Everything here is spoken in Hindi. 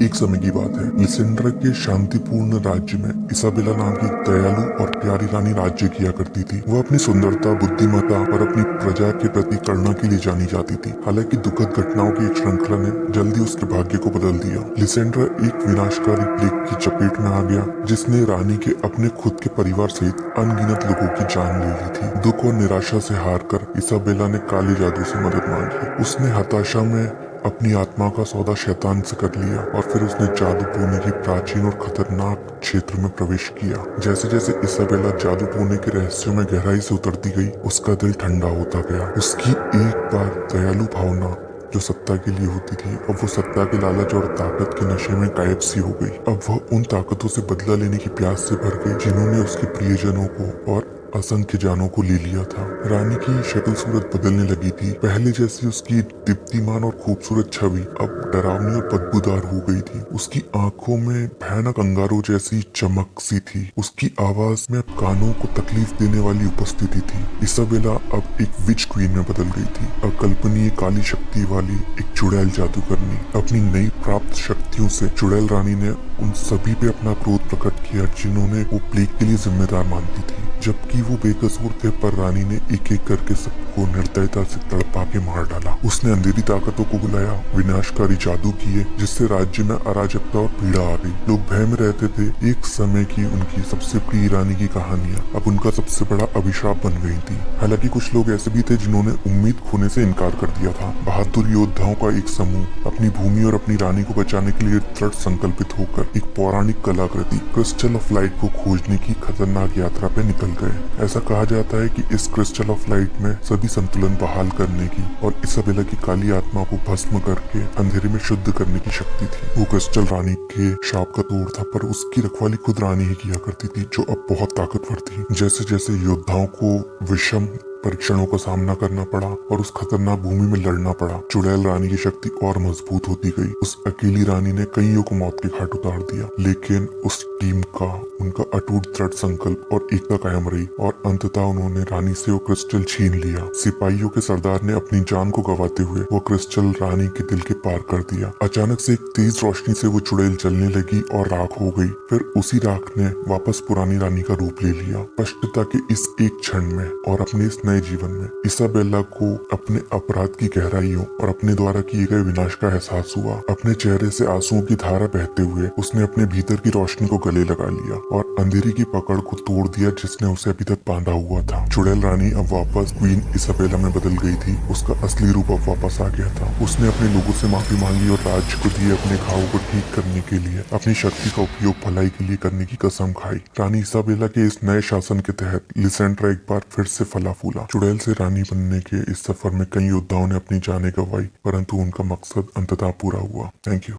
एक समय की बात है। लिसेंड्रा के शांतिपूर्ण राज्य में इसाबेला नाम की एक दयालु और प्यारी रानी राज्य किया करती थी। वह अपनी सुंदरता, बुद्धिमत्ता और अपनी प्रजा के प्रति करुणा के लिए जानी जाती थी। हालांकि दुखद घटनाओं की एक श्रृंखला ने जल्दी उसके भाग्य को बदल दिया। लिसेंड्रा एक विनाशकारी प्लेग की चपेट में आ गया, जिसने रानी के अपने खुद के परिवार सहित अनगिनत लोगों की जान ले ली थी। दुख और निराशा से हारकर इसाबेला ने काले जादू से मदद मांगी। उसने हताशा में अपनी आत्मा का सौदा शैतान से कर लिया और फिर उसने जादू टोने की प्राचीन और खतरनाक क्षेत्र में प्रवेश किया। जैसे जैसे इसाबेला जादू टोने के रहस्यों में गहराई से उतरती गई, उसका दिल ठंडा होता गया। उसकी एक बार दयालु भावना जो सत्ता के लिए होती थी, अब वो सत्ता के लालच और ताकत के नशे में गायब सी हो गई। अब वह उन ताकतों से बदला लेने की प्यास से भर गई जिन्होंने उसके प्रियजनों को और असंख्य जानों को ले लिया था। रानी की शक्ल सूरत बदलने लगी थी। पहले जैसी उसकी दीप्तिमान और खूबसूरत छवि अब डरावनी और बदबूदार हो गई थी। उसकी आंखों में भयानक अंगारों जैसी चमक सी थी। उसकी आवाज में कानों को तकलीफ देने वाली उपस्थिति थी। इसाबेला अब एक विच क्वीन में बदल गई थी, अकल्पनीय काली शक्ति वाली एक चुड़ैल जादूगरनी। अपनी नई प्राप्त शक्तियों से चुड़ैल रानी ने उन सभी पे अपना क्रोध प्रकट किया जिन्होंने वो प्लेग के लिए जिम्मेदार मानती थी। जबकि वो बेकसूर थे, पर रानी ने एक एक करके सबको निर्दयता से तड़पा के मार डाला। उसने अंधेरी ताकतों को बुलाया, विनाशकारी जादू किए, जिससे राज्य में अराजकता और पीड़ा आ गई। लोग भय में रहते थे। एक समय की उनकी सबसे प्रिय रानी की कहानियां अब उनका सबसे बड़ा अभिशाप बन गई थी। हालांकि कुछ लोग ऐसे भी थे जिन्होंने उम्मीद खोने से इनकार कर दिया था। बहादुर योद्धाओं का एक समूह अपनी भूमि और अपनी रानी को बचाने के लिए दृढ़ संकल्पित होकर एक पौराणिक कलाकृति क्रिस्टल ऑफ लाइट को खोजने की खतरनाक यात्रा पे निकल गए। ऐसा कहा जाता है कि इस क्रिस्टल ऑफ लाइट में सभी संतुलन बहाल करने की और इसाबेला की काली आत्मा को भस्म करके अंधेरे में शुद्ध करने की शक्ति थी। वो क्रिस्टल रानी के शाप का तोड़ था, पर उसकी रखवाली खुद रानी ही किया करती थी, जो अब बहुत ताकतवर थी। जैसे जैसे योद्धाओं को विषम परीक्षणों का सामना करना पड़ा और उस खतरनाक भूमि में लड़ना पड़ा, चुड़ैल रानी की शक्ति और मजबूत होती गई। उस अकेली रानी ने कईयों को मौत के घाट उतार दिया, लेकिन उस टीम का उनका अटूट दृढ़ संकल्प और एकता कायम रही और अंततः उन्होंने रानी से वो क्रिस्टल छीन लिया। सिपाहियों के सरदार ने अपनी जान को गंवाते हुए वो क्रिस्टल रानी के दिल के पार कर दिया। अचानक से एक तेज रोशनी से वो चुड़ैल जलने लगी और राख हो गई। फिर उसी राख ने वापस पुरानी रानी का रूप ले लिया। स्पष्टता के इस एक क्षण में और अपने इस नए जीवन में इसाबेला को अपने अपराध की गहराइयों और अपने द्वारा किए गए विनाश का एहसास हुआ। अपने चेहरे से आंसुओं की धारा बहते हुए उसने अपने भीतर की रोशनी को गले लगा लिया और अंधेरी की पकड़ को तोड़ दिया जिसने उसे अभी तक बांधा हुआ था। चुड़ैल रानी अब वापस क्वीन इसाबेला में बदल गई थी। उसका असली रूप अब वापस आ गया था। उसने अपने लोगों से माफी मांगी और राज्य को दिए अपने घावों को ठीक करने के लिए अपनी शक्ति का उपयोग भलाई के लिए करने की कसम खाई। रानी इसाबेला के इस नए शासन के तहत लिसेंड्रा एक बार फिर से फला फूला। चुड़ैल से रानी बनने के इस सफर में कई योद्धाओं ने अपनी जानें गंवाई, परंतु उनका मकसद अंततः पूरा हुआ। Thank you.